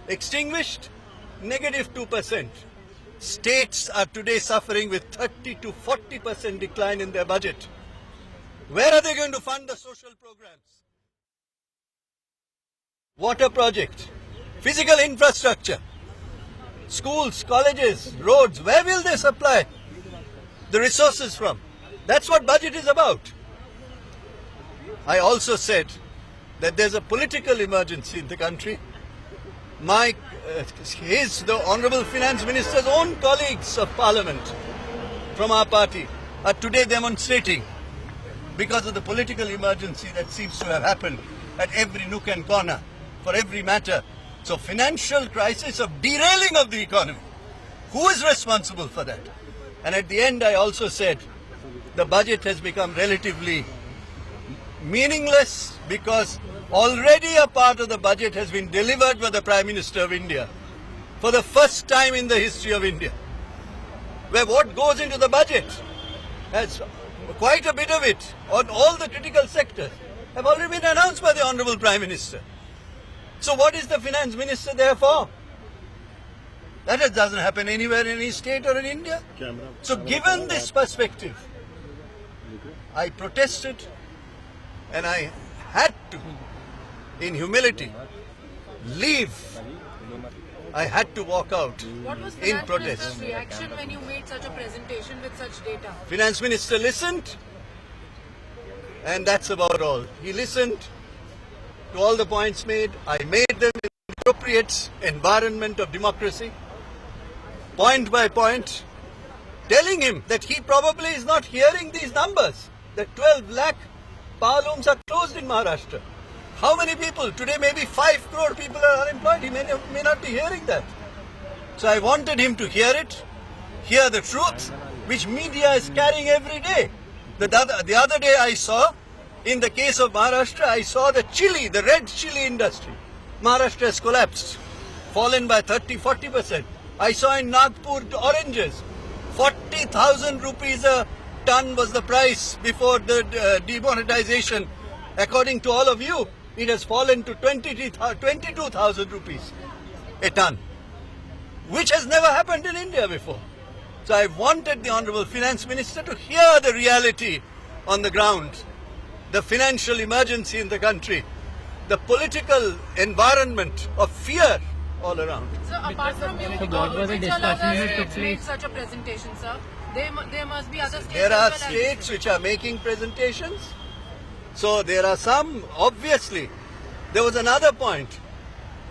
extinguished, negative 2%. States are today suffering with 30 to 40% decline in their budget. Where are they going to fund the social programs? Water project, physical infrastructure, schools, colleges, roads, where will they supply the resources from? That's what budget is about. I also said that there's a political emergency in the country. The Honorable Finance Minister's own colleagues of Parliament from our party are today demonstrating because of the political emergency that seems to have happened at every nook and corner for every matter. So financial crisis of derailing of the economy. Who is responsible for that? And at the end I also said the budget has become relatively meaningless because already a part of the budget has been delivered by the Prime Minister of India for the first time in the history of India, where what goes into the budget has quite a bit of it on all the critical sectors have already been announced by the Honorable Prime Minister. So what is the Finance Minister there for? That doesn't happen anywhere in any state or in India. So given this perspective, I protested and I had to, in humility, leave. I had to walk out What was in Finance protest. Minister's reaction when you made such a presentation with such data? Finance Minister listened, and that's about all. He listened to all the points made. I made them in the appropriate environment of democracy, point by point, telling him that he probably is not hearing these numbers, that 12 lakh power looms are closed in Maharashtra. How many people? Today maybe 5 crore people are unemployed. He may not be hearing that. So I wanted him to hear it, hear the truth, which media is carrying every day. The other day I saw, in the case of Maharashtra, I saw the chili, the red chili industry. Maharashtra has collapsed, fallen by 30-40%. I saw in Nagpur oranges, 40,000 rupees a ton was the price before the demonetization. According to all of you, it has fallen to 22,000 rupees a ton, which has never happened in India before. So I wanted the Honorable Finance Minister to hear the reality on the ground, the financial emergency in the country, the political environment of fear all around. So apart from you, which other states made such a presentation, sir? There must be other states. There are states which are making presentations. So there are some, obviously. There was another point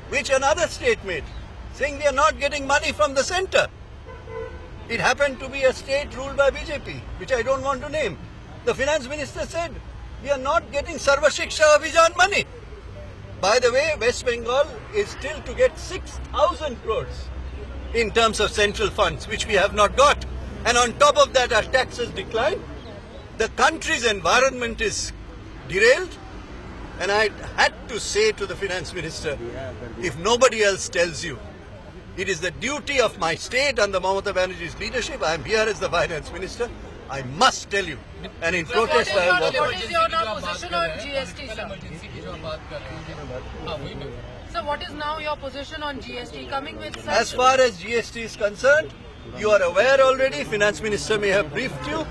which another state made, saying we are not getting money from the center. It happened to be a state ruled by BJP, which I don't want to name. The finance minister said, we are not getting Sarva Shiksha Abhijan money. By the way, West Bengal is still to get 6,000 crores in terms of central funds, which we have not got. And on top of that, our taxes decline. The country's environment is derailed. And I had to say to the finance minister, if nobody else tells you, it is the duty of my state under Mamata Banerjee's leadership. I am here as the finance minister. I must tell you. And in protest, I will walk out. What is your position on GST, sir? So what is now your position on GST? Coming with such... As far as GST is concerned, you are aware already, Finance Minister may have briefed you,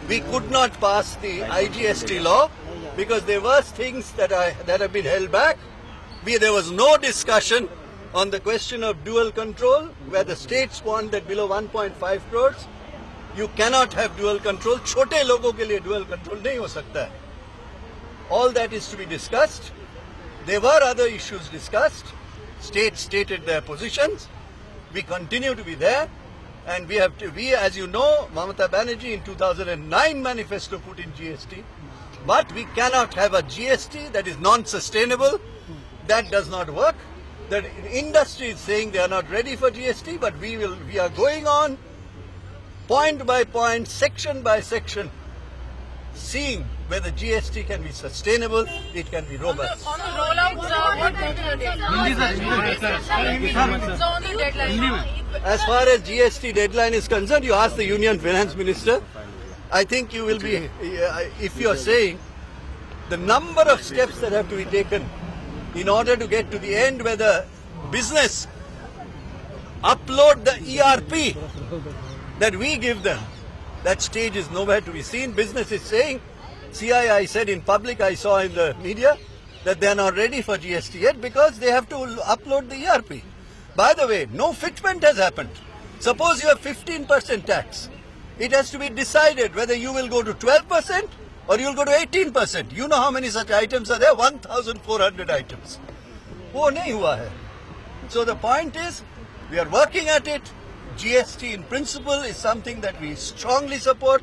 we could not pass the IGST law because there were things that have been held back. There was no discussion on the question of dual control, where the states want that below 1.5 crores, you cannot have dual control. Chote logo ke liye dual control nahi ho sakta hai. All that is to be discussed. There were other issues discussed. States stated their positions. We continue to be there. And we, as you know, Mamata Banerjee in 2009 manifesto put in GST. But we cannot have a GST that is non-sustainable. That does not work. The industry is saying they are not ready for GST, but we are going on point by point, section by section, seeing whether GST can be sustainable, it can be robust. On the rollout, sir, what will be the deadline? So on the deadline. As far as GST deadline is concerned, you ask the Union Finance Minister. I think you will be, if you are saying the number of steps that have to be taken in order to get to the end where the business upload the ERP that we give them. That stage is nowhere to be seen. Business is saying, CII said in public, I saw in the media, that they are not ready for GST yet because they have to upload the ERP. By the way, no fitment has happened. Suppose you have 15% tax. It has to be decided whether you will go to 12% or you will go to 18%. You know how many such items are there? 1,400 items. वो नहीं हुआ है. So the point is, we are working at it. GST in principle is something that we strongly support.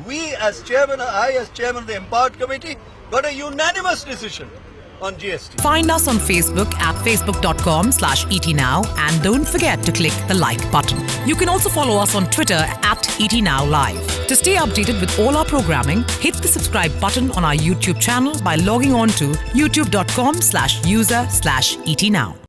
We as chairman, I as chairman of the Empowered Committee, got a unanimous decision on GST. Find us on Facebook at facebook.com/ETNow and don't forget to click the like button. You can also follow us on Twitter at ETNowLive. To stay updated with all our programming, hit the subscribe button on our YouTube channel by logging on to youtube.com/user/ETNow.